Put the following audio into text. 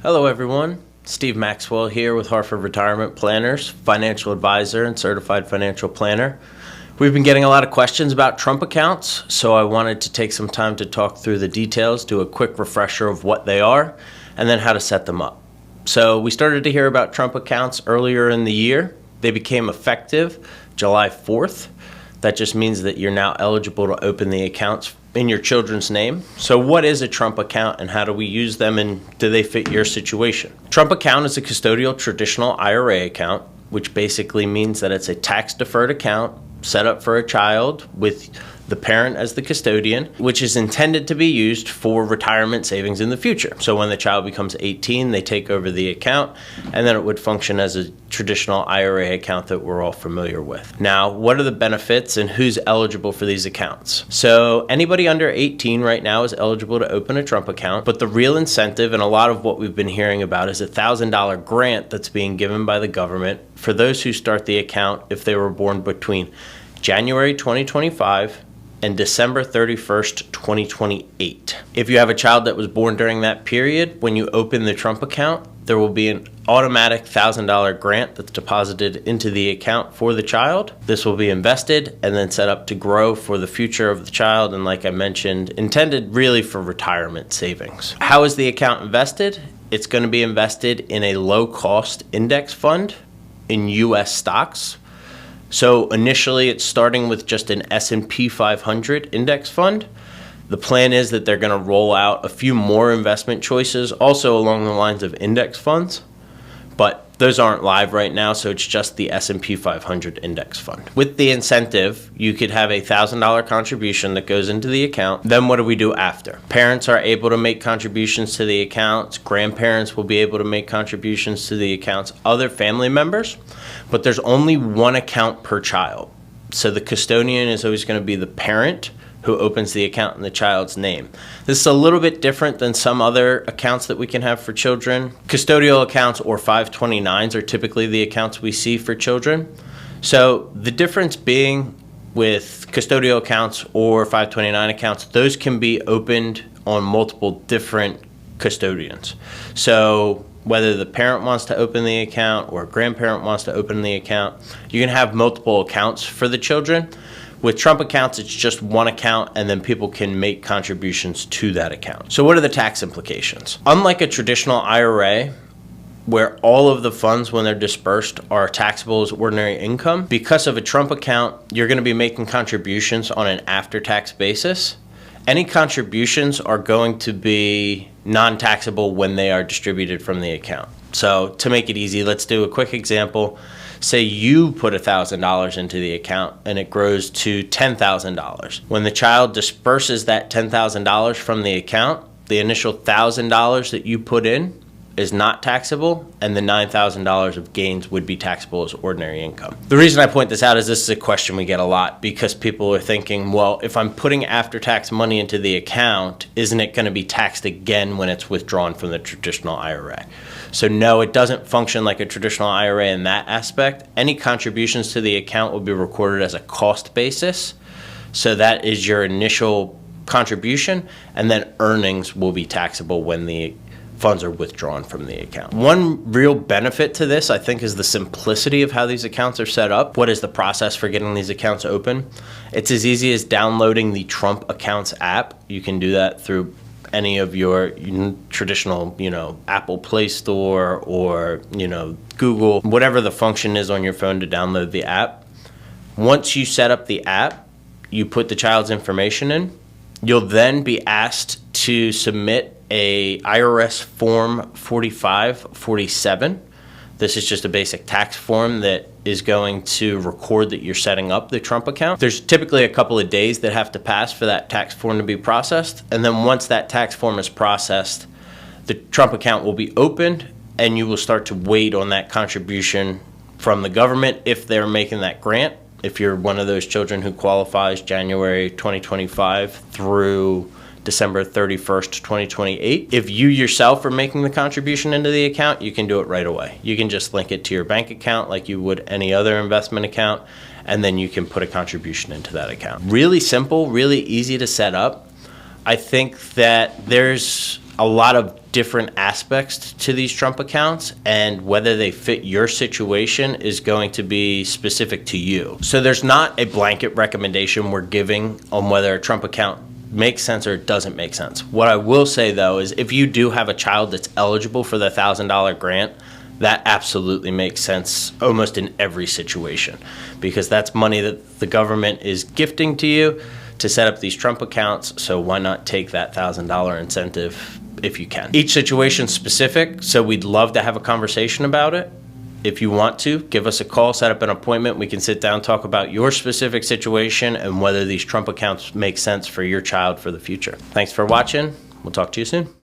Hello everyone, Steve Maxwell here with Harford Retirement Planners, financial advisor and certified financial planner. We've been getting a lot of questions about Trump accounts, so I wanted to take some time to talk through the details, do a quick refresher of what they are, and then how to set them up. So we started to hear about Trump accounts earlier in the year. They became effective July 4th. That just means that you're now eligible to open the accounts in your children's name. So what is a Trump account and how do we use them and do they fit your situation? Trump account is a custodial traditional IRA account, which basically means that it's a tax deferred account set up for a child with the parent as the custodian, which is intended to be used for retirement savings in the future. So when the child becomes 18, they take over the account, and then it would function as a traditional IRA account that we're all familiar with. Now, what are the benefits and who's eligible for these accounts? So anybody under 18 right now is eligible to open a Trump account, but the real incentive, and a lot of what we've been hearing about, is a $1,000 grant that's being given by the government for those who start the account if they were born between January 2025 and December 31st, 2028. If you have a child that was born during that period, when you open the Trump account, there will be an automatic $1,000 grant that's deposited into the account for the child. This will be invested and then set up to grow for the future of the child, and like I mentioned, intended really for retirement savings. How is the account invested? It's going to be invested in a low-cost index fund in U.S. stocks. So initially it's starting with just an S&P 500 index fund. The plan is that they're going to roll out a few more investment choices also along the lines of index funds, but those aren't live right now, so it's just the S&P 500 index fund. With the incentive, you could have a $1,000 contribution that goes into the account. Then what do we do after? Parents are able to make contributions to the accounts. Grandparents will be able to make contributions to the accounts. Other family members, but there's only one account per child. So the custodian is always going to be the parent who opens the account in the child's name. This is a little bit different than some other accounts that we can have for children. Custodial accounts or 529s are typically the accounts we see for children. So the difference being with custodial accounts or 529 accounts, those can be opened on multiple different custodians. So whether the parent wants to open the account or a grandparent wants to open the account, you can have multiple accounts for the children. With Trump accounts, it's just one account, and then people can make contributions to that account. So what are the tax implications? Unlike a traditional IRA, where all of the funds, when they're dispersed, are taxable as ordinary income, because of a Trump account, you're going to be making contributions on an after-tax basis. Any contributions are going to be non-taxable when they are distributed from the account. So to make it easy, let's do a quick example. Say you put $1,000 into the account and it grows to $10,000. When the child disperses that $10,000 from the account, the initial $1,000 that you put in is not taxable, and the $9,000 of gains would be taxable as ordinary income. The reason I point this out is this is a question we get a lot, because people are thinking, well, if I'm putting after-tax money into the account, isn't it going to be taxed again when it's withdrawn from the traditional IRA? So no, it doesn't function like a traditional IRA in that aspect. Any contributions to the account will be recorded as a cost basis. So that is your initial contribution, and then earnings will be taxable when the funds are withdrawn from the account. One real benefit to this, I think, is the simplicity of how these accounts are set up. What is the process for getting these accounts open? It's as easy as downloading the Trump Accounts app. You can do that through any of your traditional, Apple Play Store or, Google, whatever the function is on your phone to download the app. Once you set up the app, you put the child's information in. You'll then be asked to submit a IRS Form 4547. This is just a basic tax form that is going to record that you're setting up the Trump account. There's typically a couple of days that have to pass for that tax form to be processed. And then once that tax form is processed, the Trump account will be opened, and you will start to wait on that contribution from the government if they're making that grant. If you're one of those children who qualifies January 2025 through December 31st, 2028. If you yourself are making the contribution into the account, you can do it right away. You can just link it to your bank account like you would any other investment account, and then you can put a contribution into that account. Really simple, really easy to set up. I think that there's a lot of different aspects to these Trump accounts, and whether they fit your situation is going to be specific to you. So there's not a blanket recommendation we're giving on whether a Trump account makes sense or it doesn't make sense. What I will say though is if you do have a child that's eligible for the $1,000 grant, that absolutely makes sense almost in every situation, because that's money that the government is gifting to you to set up these Trump accounts. So why not take that $1,000 incentive if you can? Each situation's specific, so we'd love to have a conversation about it. If you want to, give us a call, set up an appointment. We can sit down, talk about your specific situation and whether these Trump accounts make sense for your child for the future. Thanks for watching. We'll talk to you soon.